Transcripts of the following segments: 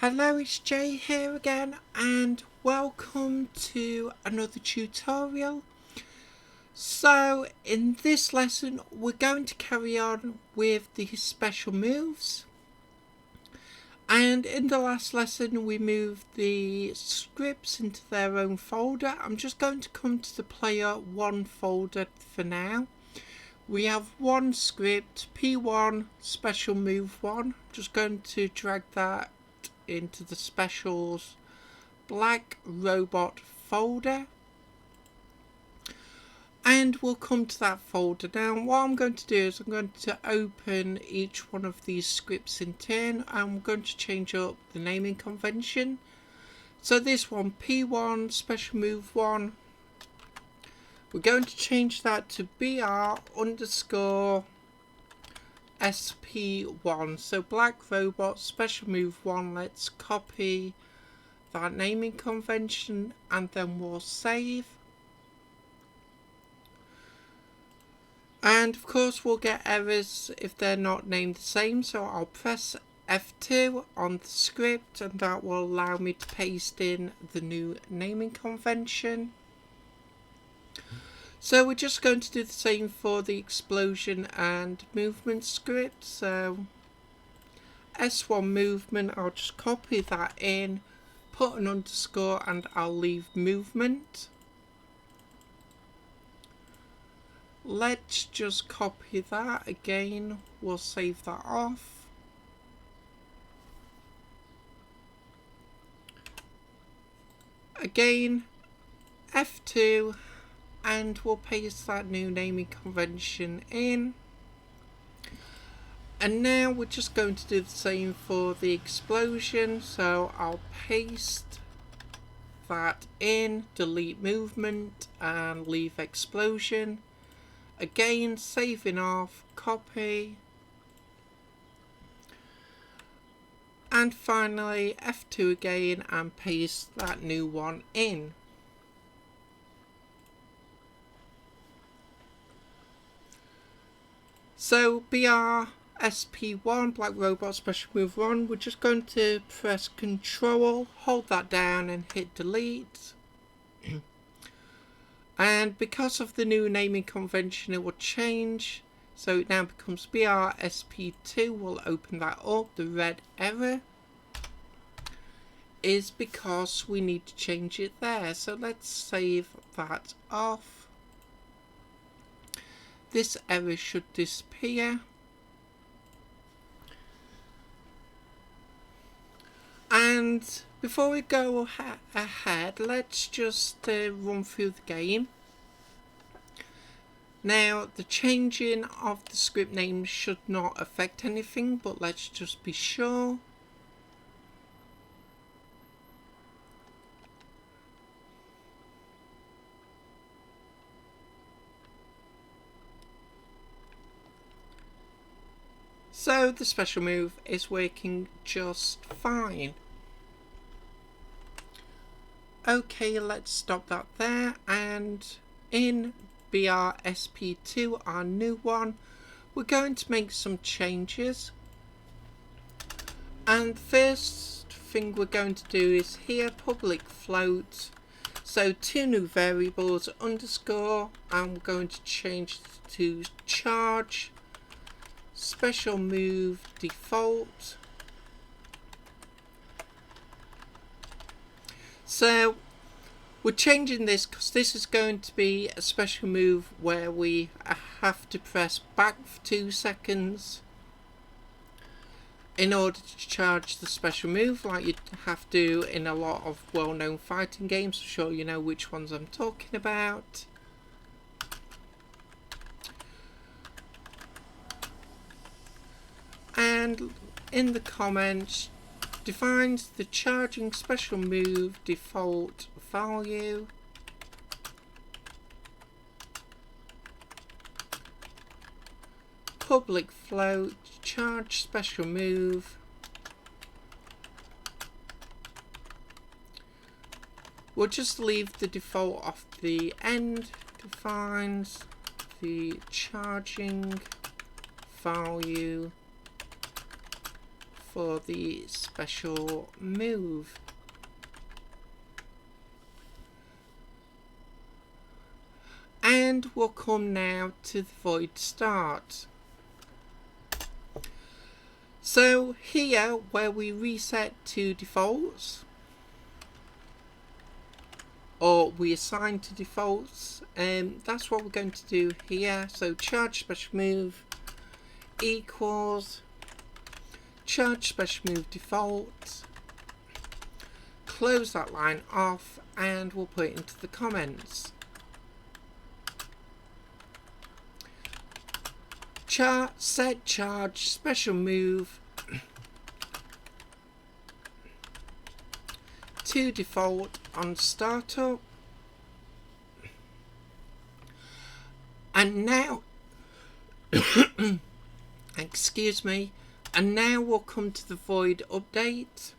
Hello, it's Jay here again, and welcome to another tutorial. So in this lesson we're going to carry on with the special moves, and in the last lesson we moved the scripts into their own folder. I'm just going to come to the player one folder for now. We have one script, P1 special move 1. I'm just going to drag that into the specials black robot folder, and we'll come to that folder. Now what I'm going to do is I'm going to open each one of these scripts in turn. I'm going to change up the naming convention. So this one, P1 special move 1, we're going to change that to BR_SP1. So black robot special move 1. Let's copy that naming convention and then we'll save. And of course we'll get errors if they're not named the same, so I'll press F2 on the script and that will allow me to paste in the new naming convention. So we're just going to do the same for the explosion and movement script. So S1 movement, I'll just copy that in, put an underscore, and I'll leave movement. Let's just copy that again, we'll save that off. Again, F2, and we'll paste that new naming convention in. And now we're just going to do the same for the explosion, so I'll paste that in, delete movement and leave explosion. Again, saving off, copy, and finally F2 again and paste that new one in. So BR_SP1 black robot special move 1, we're just going to press Control, hold that down and hit delete. And because of the new naming convention it will change, so it now becomes BR_SP2. We'll open that up. The red error is because we need to change it there, so let's save that off. This error should disappear. And before we go ahead, let's just run through the game. Now, the changing of the script name should not affect anything, but let's just be sure. So the special move is working just fine. Okay, let's stop that there, and in BR_SP2, our new one, we're going to make some changes. And the first thing we're going to do is here, public float. So two new variables, underscore, I'm going to change to charge special move default. So we're changing this because this is going to be a special move where we have to press back for 2 seconds in order to charge the special move, like you have to in a lot of well-known fighting games. I'm sure you know which ones I'm talking about. And in the comments, defines the charging special move default value. Public float, charge special move. We'll just leave the default off the end. Defines the charging value for the special move. And we'll come now to the void start. So here where we reset to defaults, or we assign to defaults, that's what we're going to do here. So charge special move equals charge special move default, close that line off, and we'll put it into the comments. Set charge special move to default on startup, and now excuse me, and now we'll come to the void update.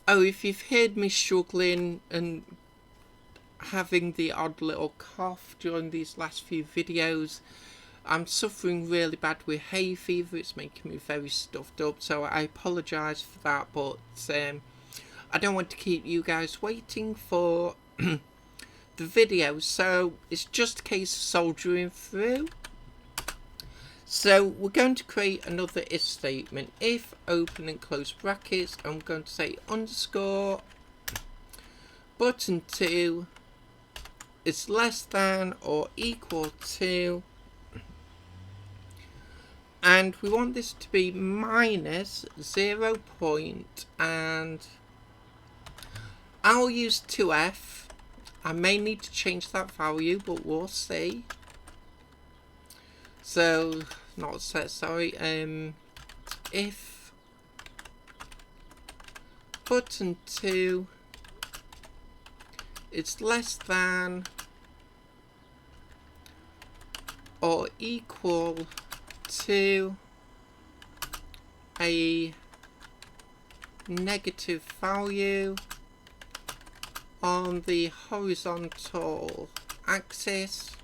Oh, if you've heard me struggling and having the odd little cough during these last few videos, I'm suffering really bad with hay fever. It's making me very stuffed up, so I apologise for that, but I don't want to keep you guys waiting for the video, so it's just a case of soldiering through. So we're going to create another if statement. If open and close brackets, I'm going to say underscore button 2 is less than or equal to, and we want this to be minus 0 point, and I'll use 2f. I may need to change that value, but we'll see. So not set, sorry, if button 2 is less than or equal to a negative value on the horizontal axis.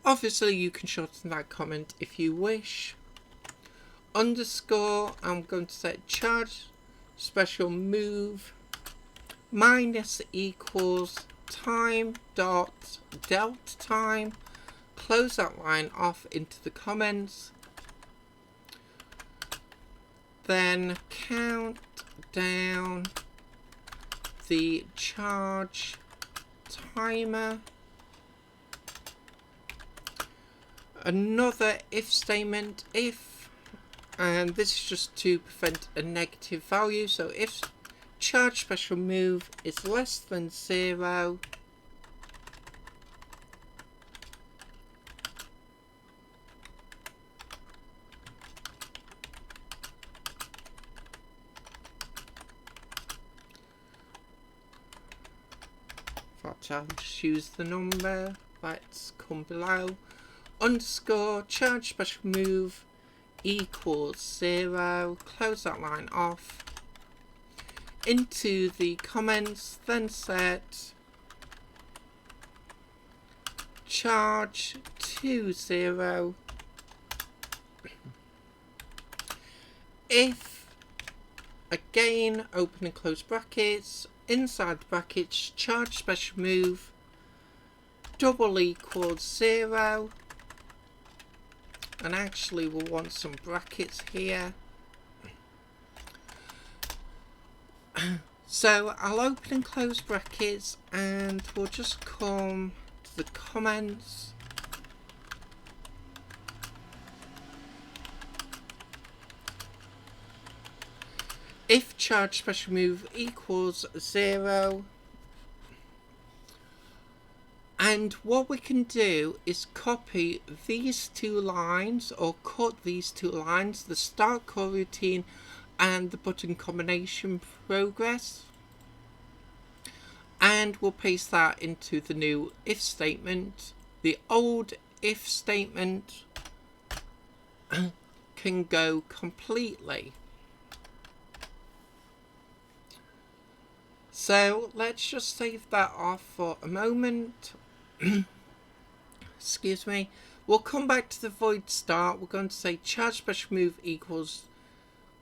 Obviously you can shorten that comment if you wish. Underscore, I'm going to set charge special move minus equals time dot delta time, close that line off into the comments, then count down the charge timer. Another if statement, if, and this is just to prevent a negative value, so if charge special move is less than 0, I'll just use the number that's come below, underscore charge special move equals 0, close that line off into the comments, then set charge to 0 if, again open and close brackets, inside the brackets charge special move double equals 0, and actually we'll want some brackets here. So I'll open and close brackets, and we'll just come to the comments. If charge special move equals 0, and what we can do is copy these two lines, or cut these two lines, the start coroutine and the button combination progress, and we'll paste that into the new if statement. The old if statement can go completely. So let's just save that off for a moment. Excuse me. We'll come back to the void start. We're going to say charge special move equals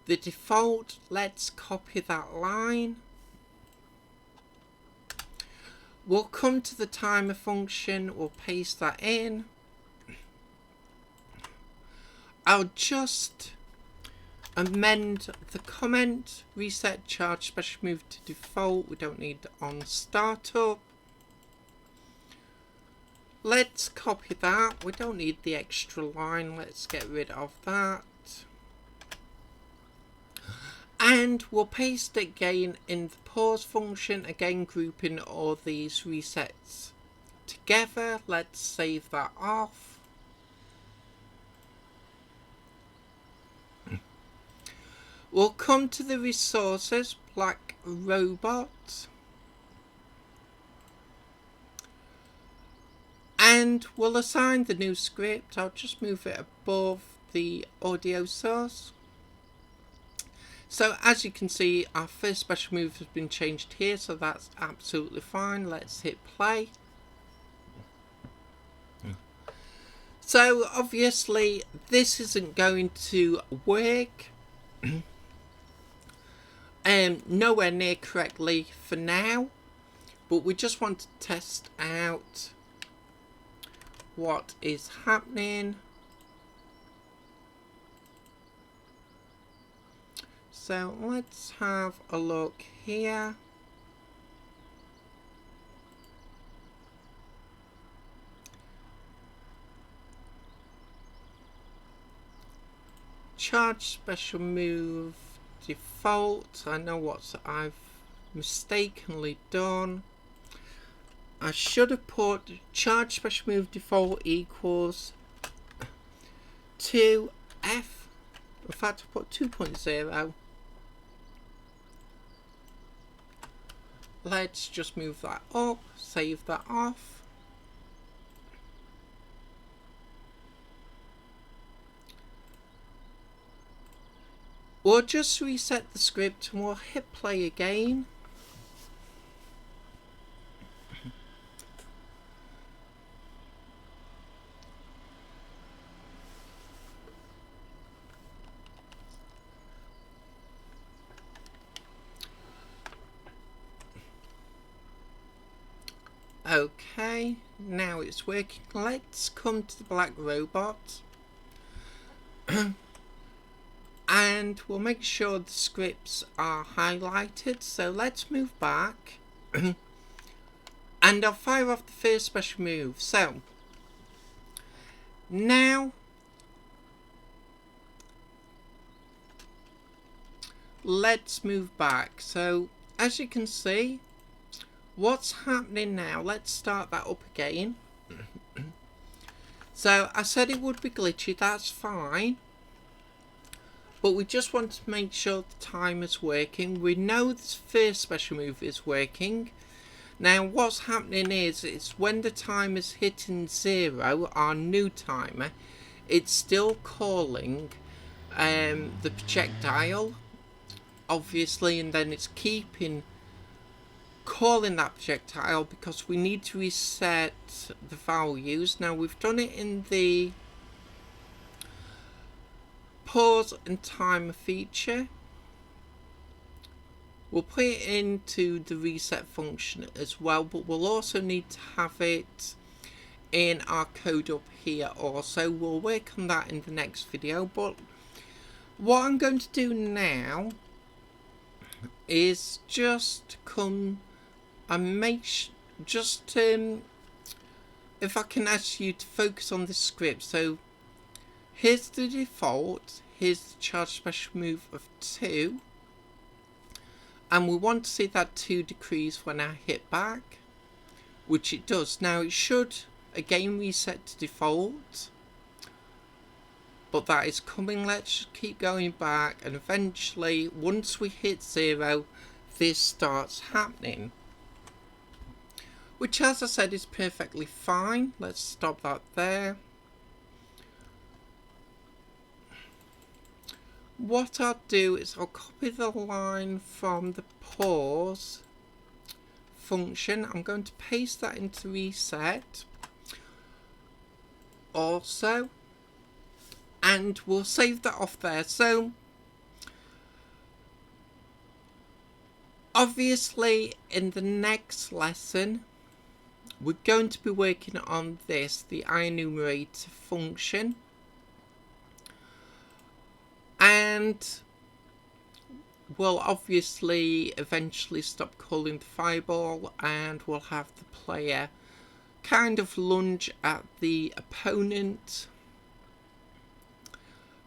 the default. Let's copy that line. We'll come to the timer function. We'll paste that in. I'll just amend the comment. Reset charge special move to default. We don't need on startup. Let's copy that. We don't need the extra line. Let's get rid of that. And we'll paste it again in the pause function, again grouping all these resets together. Let's save that off. We'll come to the resources, black robot. And we'll assign the new script. I'll just move it above the audio source. So as you can see, our first special move has been changed here, so that's absolutely fine. Let's hit play. So obviously this isn't going to work nowhere near correctly for now, but we just want to test out what is happening. So let's have a look here. Charge special move default. I know what I've mistakenly done. I should have put charge special move default equals 2F. In fact, I put 2.0. Let's just move that up, save that off. We'll just reset the script and we'll hit play again. Okay, now it's working. Let's come to the black robot. And we'll make sure the scripts are highlighted. So let's move back. And I'll fire off the first special move. So now let's move back. So as you can see, what's happening now, let's start that up again. So I said it would be glitchy, that's fine. But we just want to make sure the timer's working. We know this first special move is working. Now what's happening is when the timer's hitting 0, our new timer, it's still calling the projectile, obviously, and then it's calling that projectile because we need to reset the values. Now we've done it in the pause and timer feature. We'll put it into the reset function as well, but we'll also need to have it in our code up here also. We'll work on that in the next video, but what I'm going to do now is just come and make if I can ask you to focus on the script. So here's the default, here's the charge special move of 2, and we want to see that 2 decrease when I hit back, which it does. Now it should again reset to default, but that is coming. Let's just keep going back, and eventually once we hit 0, this starts happening, which, as I said, is perfectly fine. Let's stop that there. What I'll do is I'll copy the line from the pause function. I'm going to paste that into reset. also, and we'll save that off there. So obviously in the next lesson we're going to be working on this, the IEnumerator function, and we'll obviously eventually stop calling the fireball and we'll have the player kind of lunge at the opponent.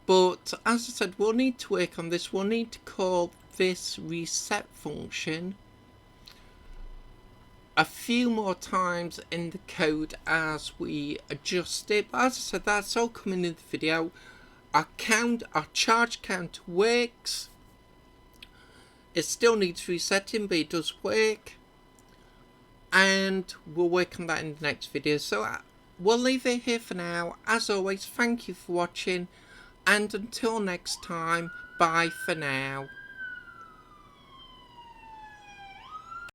But as I said, we'll need to work on this. We'll need to call this reset function a few more times in the code as we adjust it. But as I said, that's all coming in the video. Our charge count works. It still needs resetting, but it does work. And we'll work on that in the next video. So we'll leave it here for now. As always, thank you for watching. And until next time, bye for now.